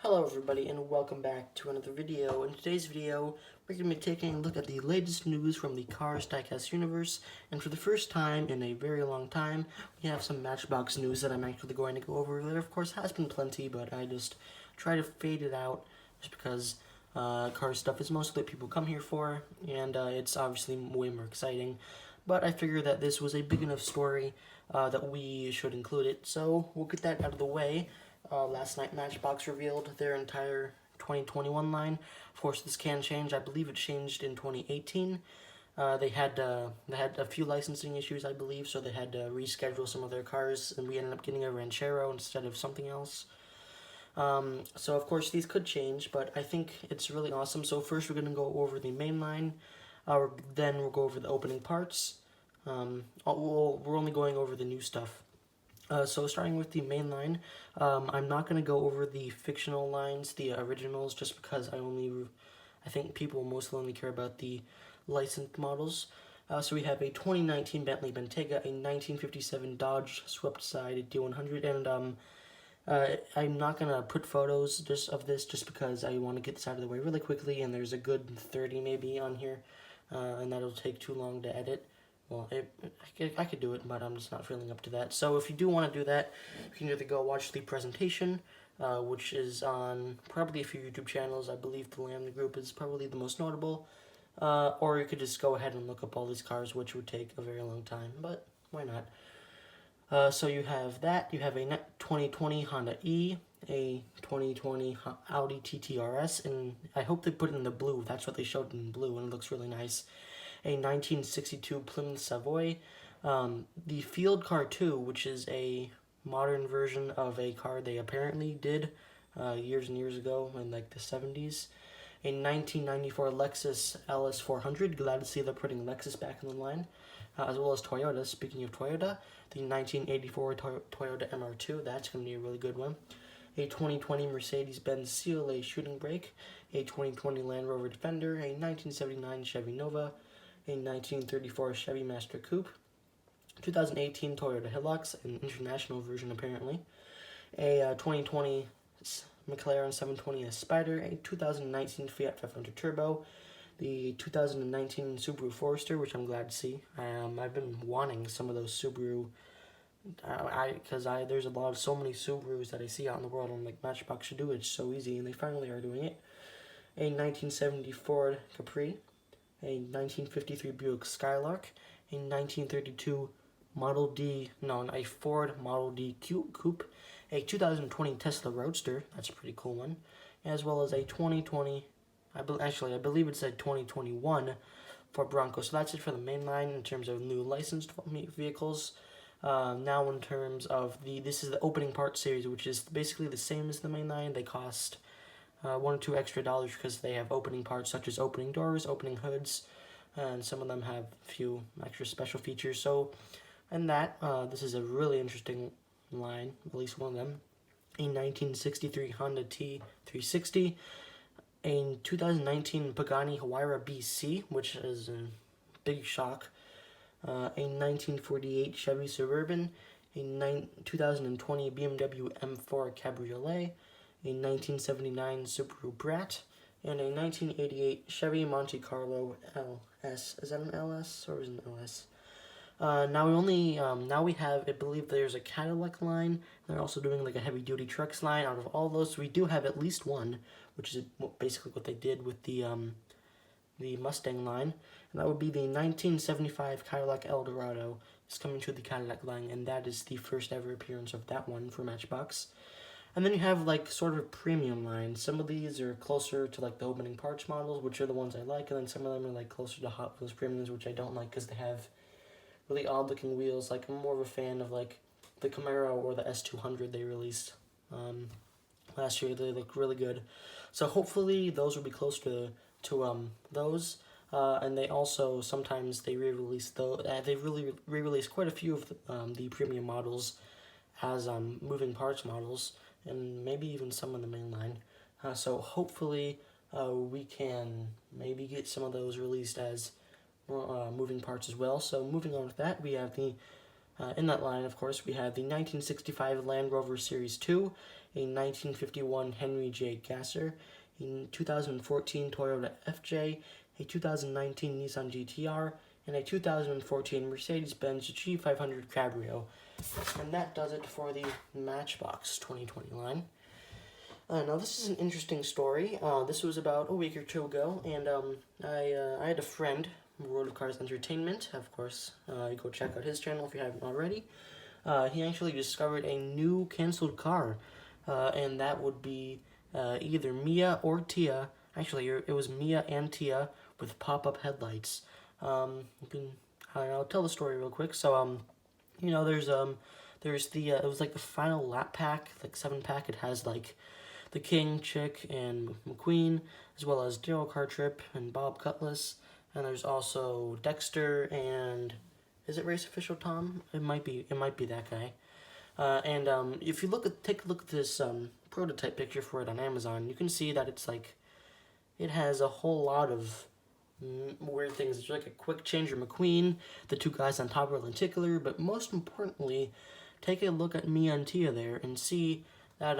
Hello everybody and welcome back to another video. In today's video, we're going to be taking a look at the latest news from the Cars Diecast universe, and for the first time in a very long time, we have some Matchbox news that I'm actually going to go over. There of course has been plenty, but I just try to fade it out just because car stuff is mostly what people come here for, and it's obviously way more exciting. But I figured that this was a big enough story that we should include it, so we'll get that out of the way. Last night, Matchbox revealed their entire 2021 line. Of course, this can change. I believe it changed in 2018. They had a few licensing issues, I believe, so they had to reschedule some of their cars, and we ended up getting a Ranchero instead of something else. So of course these could change, but I think it's really awesome. So first we're going to go over the main line, then we'll go over the opening parts. We're only going over the new stuff. So starting with the main line, I'm not going to go over the fictional lines, the originals, just because I think people mostly only care about the licensed models. So we have a 2019 Bentley Bentega, a 1957 Dodge Swept Side D100, and I'm not going to put photos of this just because I want to get this out of the way really quickly, and there's a good 30 maybe on here, and that'll take too long to edit. Well, I could do it, but I'm just not feeling up to that. So if you do want to do that, you can either go watch the presentation, which is on probably a few YouTube channels. I believe the Lamb Group is probably the most notable. Or you could just go ahead and look up all these cars, which would take a very long time, but why not? So you have that. You have a 2020 Honda E, a 2020 Audi TT RS, and I hope they put it in the blue. That's what they showed in blue, and it looks really nice. A 1962 Plymouth Savoy, the Field Car 2, which is a modern version of a car they apparently did years and years ago in like the 70s. A 1994 Lexus LS400, glad to see they're putting Lexus back in the line, as well as Toyota. Speaking of Toyota, the 1984 Toyota MR2, that's going to be a really good one. A 2020 Mercedes-Benz CLA Shooting Brake, a 2020 Land Rover Defender, a 1979 Chevy Nova, a 1934 Chevy Master Coupe, 2018 Toyota Hilux, an international version apparently, a 2020 McLaren 720S Spider, a 2019 Fiat 500 Turbo, the 2019 Subaru Forester, which I'm glad to see. I've been wanting some of those Subaru, because there's so many Subarus that I see out in the world, and like Matchbox should do it. It's so easy, and they finally are doing it. A 1970 Ford Capri, a 1953 Buick Skylark, a 1932 a Ford Model D Coupe, a 2020 Tesla Roadster, that's a pretty cool one, as well as a 2020, I believe it's a 2021 Ford Bronco. So that's it for the main line in terms of new licensed vehicles. Now in terms of this is the opening part series, which is basically the same as the main line. They cost $1 or $2 extra because they have opening parts such as opening doors, opening hoods, and some of them have a few extra special features. So, this is a really interesting line, at least one of them. A 1963 Honda T360, a 2019 Pagani Huayra BC, which is a big shock, a 1948 Chevy Suburban, a 2020 BMW M4 Cabriolet, a 1979 Subaru Brat, and a 1988 Chevy Monte Carlo LS. Is that an LS or is it an LS? Now we have, I believe there's a Cadillac line. They're also doing like a heavy duty trucks line. Out of all those, we do have at least one, which is basically what they did with the Mustang line, and that would be the 1975 Cadillac Eldorado. Is coming to the Cadillac line, and that is the first ever appearance of that one for Matchbox. And then you have like sort of premium lines. Some of these are closer to like the opening parts models, which are the ones I like, and then some of them are like closer to Hot Wheels premiums, which I don't like because they have really odd looking wheels. Like I'm more of a fan of like the Camaro or the S200 they released last year. They look really good. So hopefully those will be close to those. And they also sometimes they re-release they really re-release quite a few of the premium models as moving parts models, and maybe even some in the main line. So hopefully we can maybe get some of those released as moving parts as well. So moving on with that, we have the In that line, of course, we have the 1965 Land Rover Series 2, a 1951 Henry J. Gasser, a 2014 Toyota FJ, a 2019 Nissan GTR, and a 2014 Mercedes-Benz G500 Cabrio. And that does it for the Matchbox 2020 line. Now this is an interesting story. This was about a week or two ago, and I had a friend, World of Cars Entertainment, of course. You go check out his channel if you haven't already. He actually discovered a new canceled car, and that would be either Mia or Tia. Actually, it was Mia and Tia with pop-up headlights. I'll tell the story real quick. So, you know, there's the it was like the final lap pack, like 7-pack. It has like the King, Chick, and McQueen, as well as Daryl Cartrip and Bob Cutlass. And there's also Dexter and, is it Race Official Tom? It might be that guy. If you take a look at this prototype picture for it on Amazon, you can see that it's like, it has a whole lot of weird things. It's like a quick changer McQueen, the two guys on top are lenticular, but most importantly, take a look at Mia and Tia there and see that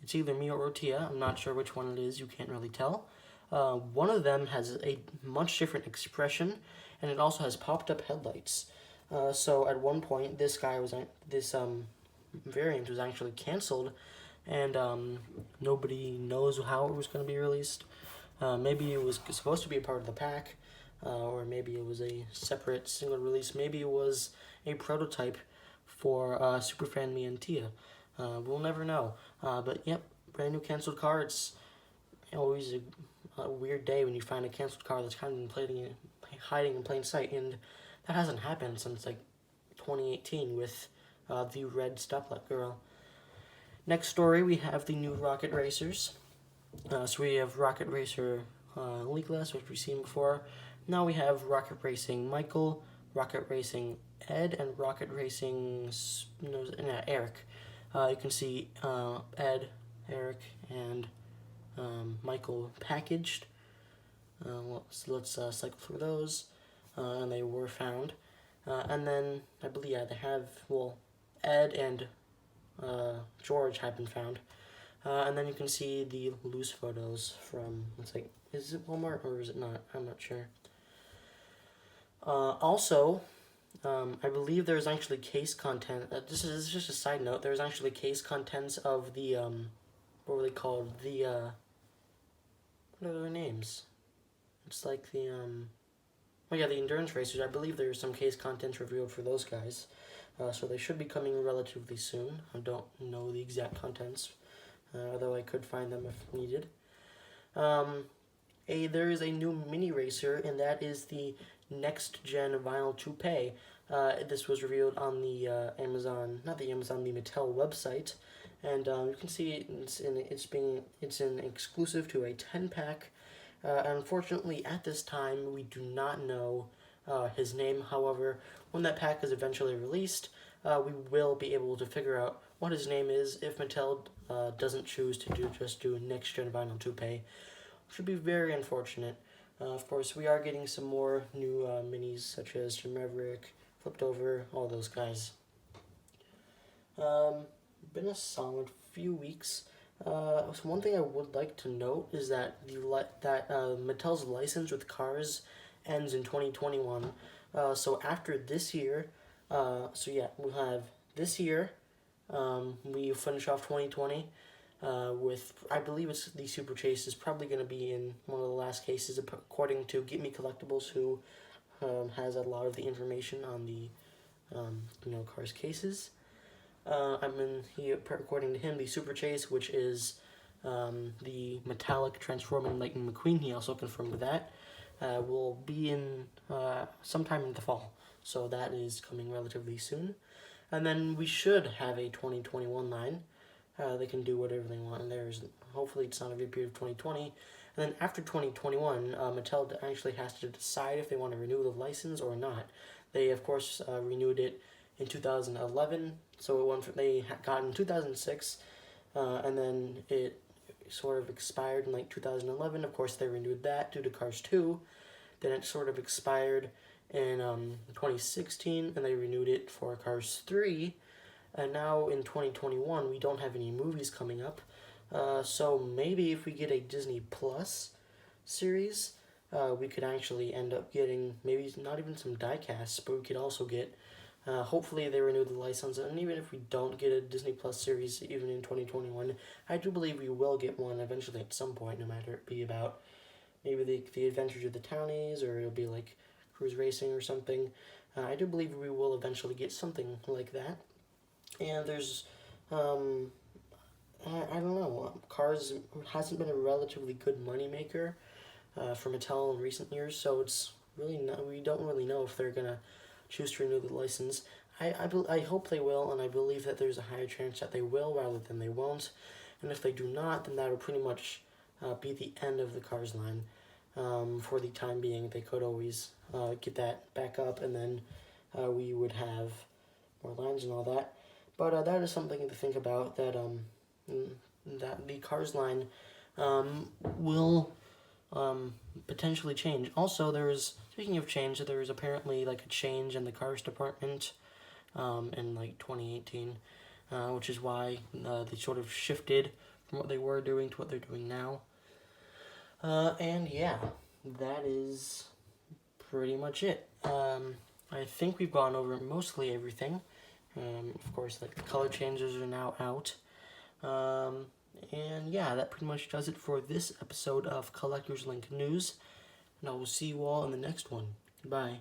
it's either Mia or Tia. I'm not sure which one it is. You can't really tell. One of them has a much different expression, and it also has popped-up headlights. So at one point, this variant was actually canceled, and nobody knows how it was going to be released. Maybe it was supposed to be a part of the pack, or maybe it was a separate single release. Maybe it was a prototype for Superfan Mia and Tia. We'll never know. But yep, brand new canceled car. It's always a weird day when you find a canceled car that's kind of hiding in plain sight, and that hasn't happened since like 2018 with the red stoplight girl. Next story, we have the new Rocket Racers. So we have Rocket Racer Leakless, which we've seen before. Now we have Rocket Racing Michael, Rocket Racing Ed, and Rocket Racing Eric. You can see Ed, Eric, and Michael packaged. Let's cycle through those, and they were found. And then I believe they have, Ed and George have been found. And then you can see the loose photos from, is it Walmart or is it not? I'm not sure. Also, I believe there's actually case content. This is just a side note. There's actually case contents of the, what were they called? What are their names? It's like the, the endurance racers. I believe there's some case contents revealed for those guys. So they should be coming relatively soon. I don't know the exact contents, although I could find them if needed. There is a new mini racer, and that is the Next Gen Vinyl Toupe. This was revealed on the the Mattel website, and you can see it's an exclusive to a 10-pack. Unfortunately, at this time, we do not know his name. However, when that pack is eventually released, we will be able to figure out what his name is if Mattel doesn't choose to just do a Next Gen Vinyl Toupe, which would be very unfortunate. Of course, we are getting some more new minis, such as Jim Maverick, Flipped Over, all those guys. Been a solid few weeks. So one thing I would like to note is that Mattel's license with cars ends in 2021. So after this year, we'll have this year. We finish off 2020 with, I believe it's the Super Chase is probably going to be in one of the last cases, according to Get Me Collectibles, who has a lot of the information on the cars cases. According to him, the Super Chase, which is the metallic transforming Lightning McQueen, he also confirmed that, will be in sometime in the fall. So that is coming relatively soon. And then we should have a 2021 line. They can do whatever they want, and hopefully it's not a repeat of 2020. And then after 2021, Mattel actually has to decide if they want to renew the license or not. They, of course, renewed it in 2011, so they got in 2006, and then it sort of expired in 2011. Of course, they renewed that due to Cars 2. Then it sort of expired in 2016, and they renewed it for Cars 3. And now in 2021, we don't have any movies coming up. So maybe if we get a Disney Plus series, we could actually end up getting maybe not even some diecasts, but we could also get, hopefully they renew the license. And even if we don't get a Disney Plus series even in 2021, I do believe we will get one eventually at some point, no matter it be about maybe the Adventures of the Townies, or it'll be like Cruise Racing or something. I do believe we will eventually get something like that. And there's, I don't know, Cars hasn't been a relatively good moneymaker for Mattel in recent years, so it's really not, we don't really know if they're going to choose to renew the license. I hope they will, and I believe that there's a higher chance that they will rather than they won't. And if they do not, then that will pretty much be the end of the Cars line. For the time being, they could always get that back up, and then we would have more lines and all that. But that is something to think about, that that the Cars line will potentially change. Also, speaking of change, there is apparently like a change in the Cars department in like 2018, which is why they sort of shifted from what they were doing to what they're doing now. And yeah, that is pretty much it. I think we've gone over mostly everything. Of course, like the color changes are now out. And yeah, that pretty much does it for this episode of Collector's Link News. And I will see you all in the next one. Goodbye.